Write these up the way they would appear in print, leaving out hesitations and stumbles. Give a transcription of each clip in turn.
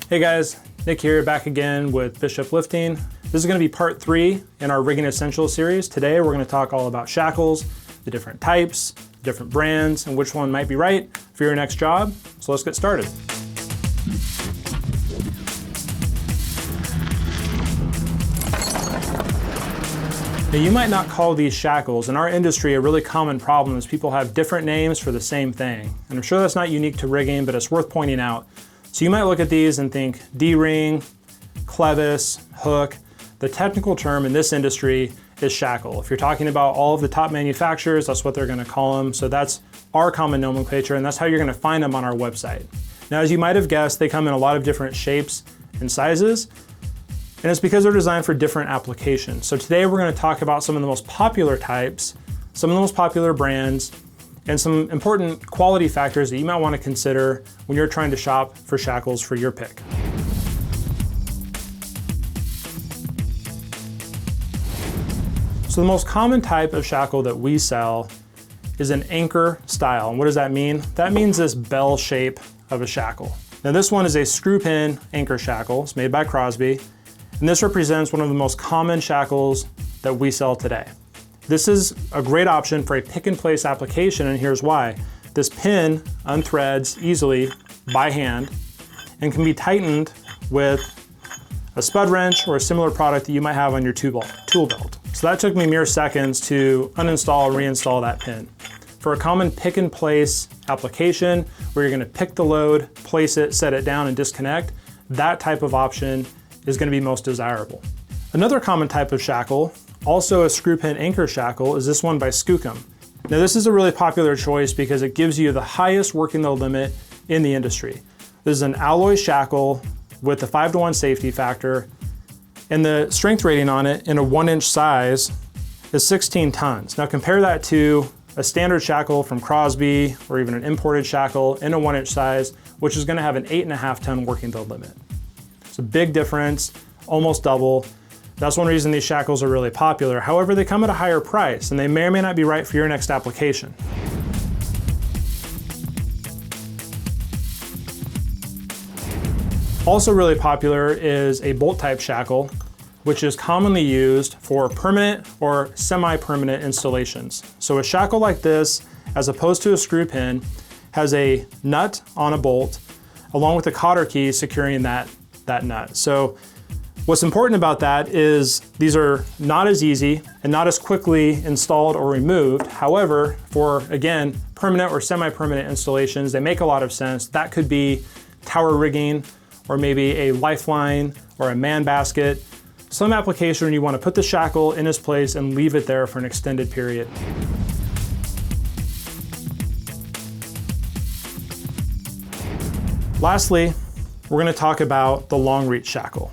Hey guys, Nick here, back again with Bishop Lifting. This is going to be part 3 in our Rigging Essentials series. Today we're going to talk all about shackles, the different types, different brands, and which one might be right for your next job. So let's get started. Now, you might not call these shackles. In our industry, a really common problem is people have different names for the same thing. And I'm sure that's not unique to rigging, but it's worth pointing out. So you might look at these and think D-ring, clevis, hook. The technical term in this industry is shackle. If you're talking about all of the top manufacturers, that's what they're going to call them. So that's our common nomenclature, and that's how you're going to find them on our website. Now, as you might have guessed, they come in a lot of different shapes and sizes, and it's because they're designed for different applications. So today we're going to talk about some of the most popular types, some of the most popular brands, and some important quality factors that you might want to consider when you're trying to shop for shackles for your pick. So the most common type of shackle that we sell is an anchor style. And what does that mean? That means this bell shape of a shackle. Now this one is a screw pin anchor shackle. It's made by Crosby. And this represents one of the most common shackles that we sell today. This is a great option for a pick and place application, and here's why. This pin unthreads easily by hand and can be tightened with a spud wrench or a similar product that you might have on your tool belt. So that took me mere seconds to uninstall and reinstall that pin. For a common pick and place application where you're going to pick the load, place it, set it down, and disconnect, that type of option is going to be most desirable. Another common type of shackle, also a screw pin anchor shackle, is this one by Skookum. Now this is a really popular choice because it gives you the highest working load limit in the industry. This is an alloy shackle with a 5-to-1 safety factor, and the strength rating on it in a 1-inch size is 16 tons. Now compare that to a standard shackle from Crosby or even an imported shackle in a 1-inch size, which is going to have an 8.5-ton working load limit. It's a big difference, almost double. That's one reason these shackles are really popular. However, they come at a higher price and they may or may not be right for your next application. Also really popular is a bolt type shackle, which is commonly used for permanent or semi-permanent installations. So a shackle like this, as opposed to a screw pin, has a nut on a bolt along with a cotter key securing that nut. So what's important about that is these are not as easy and not as quickly installed or removed. However, for, again, permanent or semi-permanent installations, they make a lot of sense. That could be tower rigging or maybe a lifeline or a man basket. Some application you want to put the shackle in its place and leave it there for an extended period. Lastly, we're going to talk about the long reach shackle.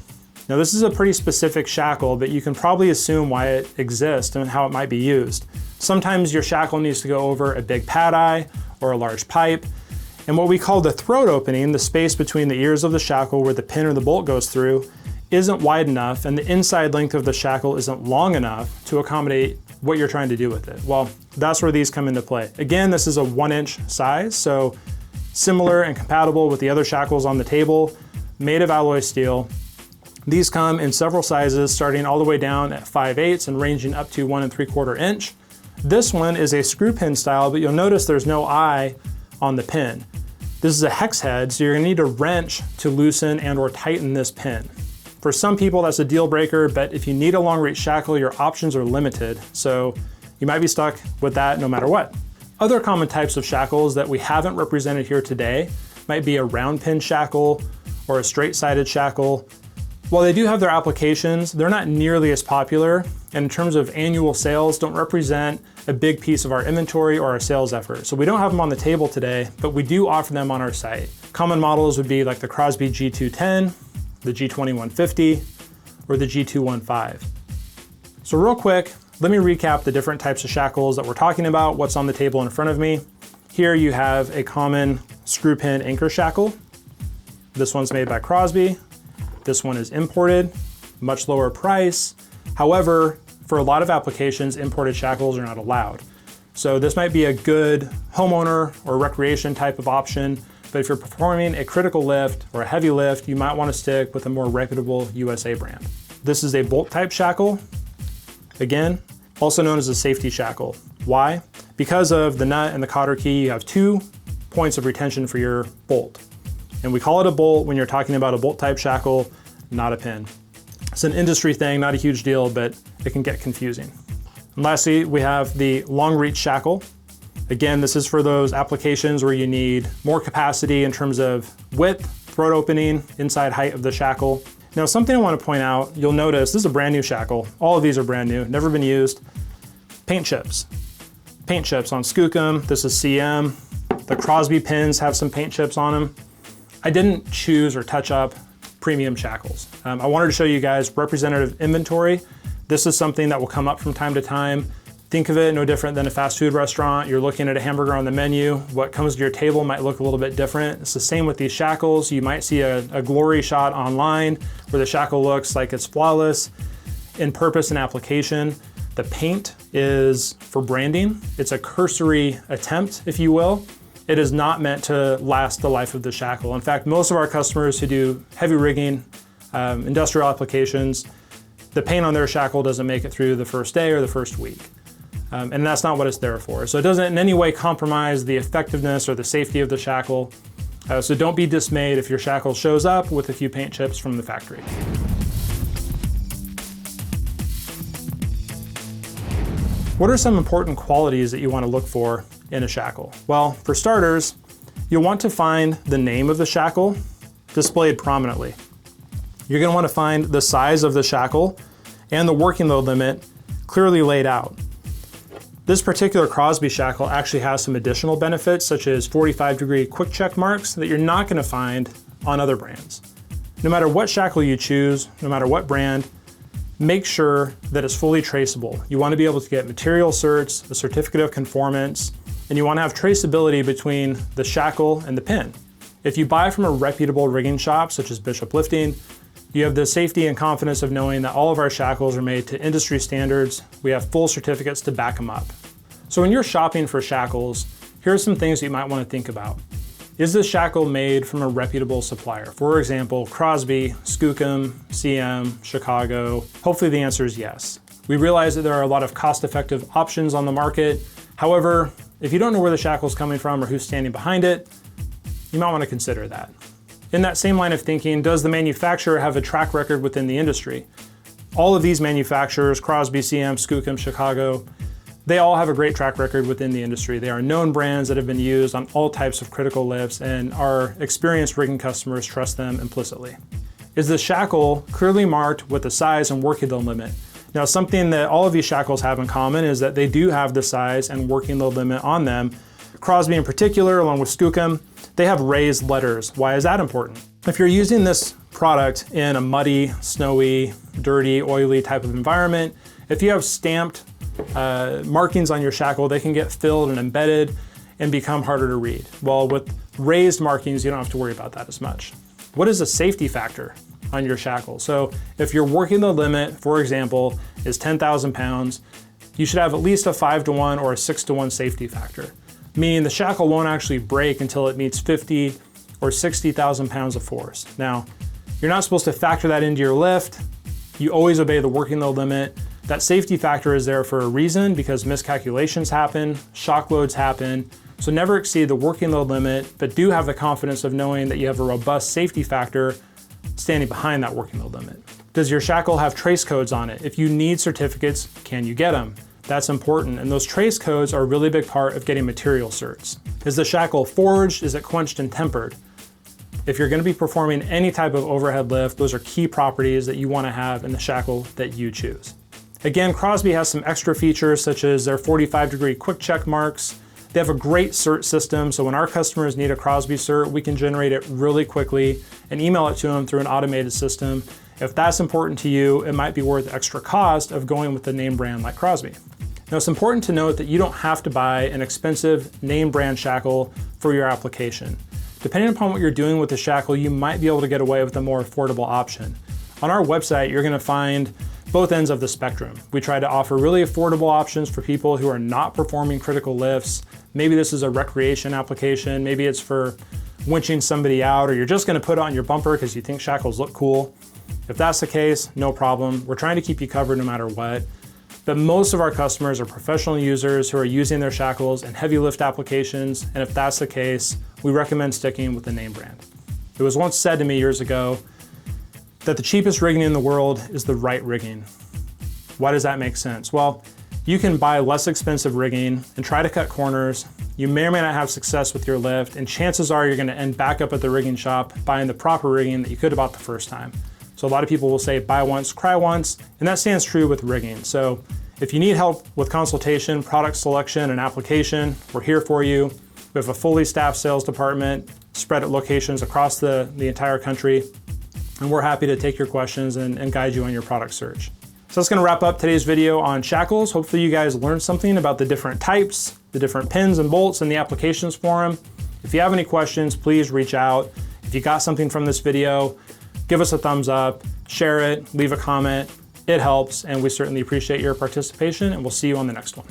Now this is a pretty specific shackle, but you can probably assume why it exists and how it might be used. Sometimes your shackle needs to go over a big pad eye or a large pipe, and what we call the throat opening, the space between the ears of the shackle where the pin or the bolt goes through, isn't wide enough, and the inside length of the shackle isn't long enough to accommodate what you're trying to do with it. Well, that's where these come into play. Again, this is a 1-inch size, so similar and compatible with the other shackles on the table, made of alloy steel. These come in several sizes, starting all the way down at 5/8 and ranging up to 1 3/4 inch. This one is a screw pin style, but you'll notice there's no eye on the pin. This is a hex head, so you're gonna need a wrench to loosen and or tighten this pin. For some people, that's a deal breaker, but if you need a long reach shackle, your options are limited, so you might be stuck with that no matter what. Other common types of shackles that we haven't represented here today might be a round pin shackle or a straight-sided shackle. While they do have their applications, they're not nearly as popular, and in terms of annual sales, don't represent a big piece of our inventory or our sales effort. So we don't have them on the table today, but we do offer them on our site. Common models would be like the Crosby G210, the G2150, or the G215. So real quick, let me recap the different types of shackles that we're talking about, what's on the table in front of me. Here you have a common screw pin anchor shackle. This one's made by Crosby. This one is imported, much lower price. However, for a lot of applications, imported shackles are not allowed. So this might be a good homeowner or recreation type of option But if you're performing a critical lift or a heavy lift, you might want to stick with a more reputable USA brand. This is a bolt type shackle. Again, also known as a safety shackle. Why? Because of the nut and the cotter key, you have 2 points of retention for your bolt. And we call it a bolt when you're talking about a bolt type shackle, not a pin. It's an industry thing, not a huge deal, but it can get confusing. And lastly, we have the long reach shackle. Again, this is for those applications where you need more capacity in terms of width, throat opening, inside height of the shackle. Now, something I want to point out, you'll notice this is a brand new shackle. All of these are brand new, never been used. Paint chips. Paint chips on Skookum. This is CM. The Crosby pins have some paint chips on them. I didn't choose or touch up premium shackles. I wanted to show you guys representative inventory. This is something that will come up from time to time. Think of it no different than a fast food restaurant. You're looking at a hamburger on the menu. What comes to your table might look a little bit different. It's the same with these shackles. You might see a glory shot online where the shackle looks like it's flawless in purpose and application. The paint is for branding. It's a cursory attempt, if you will. It is not meant to last the life of the shackle. In fact, most of our customers who do heavy rigging, industrial applications, the paint on their shackle doesn't make it through the first day or the first week. And that's not what it's there for. So it doesn't in any way compromise the effectiveness or the safety of the shackle. So don't be dismayed if your shackle shows up with a few paint chips from the factory. What are some important qualities that you want to look for in a shackle? Well, for starters, you'll want to find the name of the shackle displayed prominently. You're going to want to find the size of the shackle and the working load limit clearly laid out. This particular Crosby shackle actually has some additional benefits, such as 45-degree quick check marks that you're not going to find on other brands. No matter what shackle you choose, no matter what brand, make sure that it's fully traceable. You want to be able to get material certs, a certificate of conformance, and you want to have traceability between the shackle and the pin. If you buy from a reputable rigging shop, such as Bishop Lifting, you have the safety and confidence of knowing that all of our shackles are made to industry standards. We have full certificates to back them up. So when you're shopping for shackles, here are some things that you might want to think about. Is this shackle made from a reputable supplier? For example, Crosby, Skookum, CM, Chicago. Hopefully the answer is yes. We realize that there are a lot of cost-effective options on the market. However, if you don't know where the shackle is coming from or who's standing behind it, you might want to consider that. In that same line of thinking, does the manufacturer have a track record within the industry? All of these manufacturers, Crosby, CM, Skookum, Chicago, they all have a great track record within the industry. They are known brands that have been used on all types of critical lifts, and our experienced rigging customers trust them implicitly. Is the shackle clearly marked with the size and working load limit? Now, something that all of these shackles have in common is that they do have the size and working load limit on them. Crosby in particular, along with Skookum, they have raised letters. Why is that important? If you're using this product in a muddy, snowy, dirty, oily type of environment, if you have stamped markings on your shackle, they can get filled and embedded and become harder to read. Well, with raised markings, you don't have to worry about that as much. What is a safety factor on your shackle? So if your working load limit, for example, is 10,000 pounds, you should have at least a 5-to-1 or a 6-to-1 safety factor, meaning the shackle won't actually break until it meets 50 or 60,000 pounds of force. Now, you're not supposed to factor that into your lift. You always obey the working load limit. That safety factor is there for a reason, because miscalculations happen, shock loads happen. So never exceed the working load limit, but do have the confidence of knowing that you have a robust safety factor standing behind that working load limit. Does your shackle have trace codes on it? If you need certificates, can you get them? That's important, and those trace codes are a really big part of getting material certs. Is the shackle forged? Is it quenched and tempered? If you're going to be performing any type of overhead lift, those are key properties that you want to have in the shackle that you choose. Again, Crosby has some extra features such as their 45-degree quick check marks. They have a great cert system, so when our customers need a Crosby cert, we can generate it really quickly and email it to them through an automated system. If that's important to you, it might be worth the extra cost of going with a name brand like Crosby. Now, it's important to note that you don't have to buy an expensive name brand shackle for your application. Depending upon what you're doing with the shackle, you might be able to get away with a more affordable option. On our website, you're going to find both ends of the spectrum. We try to offer really affordable options for people who are not performing critical lifts. Maybe this is a recreation application, maybe it's for winching somebody out, or you're just gonna put it on your bumper because you think shackles look cool. If that's the case, no problem. We're trying to keep you covered no matter what. But most of our customers are professional users who are using their shackles in heavy lift applications, and if that's the case, we recommend sticking with the name brand. It was once said to me years ago that the cheapest rigging in the world is the right rigging. Why does that make sense? Well, you can buy less expensive rigging and try to cut corners. You may or may not have success with your lift, and chances are you're gonna end back up at the rigging shop buying the proper rigging that you could have bought the first time. So a lot of people will say buy once, cry once, and that stands true with rigging. So if you need help with consultation, product selection, and application, we're here for you. We have a fully staffed sales department spread at locations across the entire country, and we're happy to take your questions and guide you on your product search. So that's gonna wrap up today's video on shackles. Hopefully you guys learned something about the different types, the different pins and bolts, and the applications for them. If you have any questions, please reach out. If you got something from this video, give us a thumbs up, share it, leave a comment. It helps, and we certainly appreciate your participation, and we'll see you on the next one.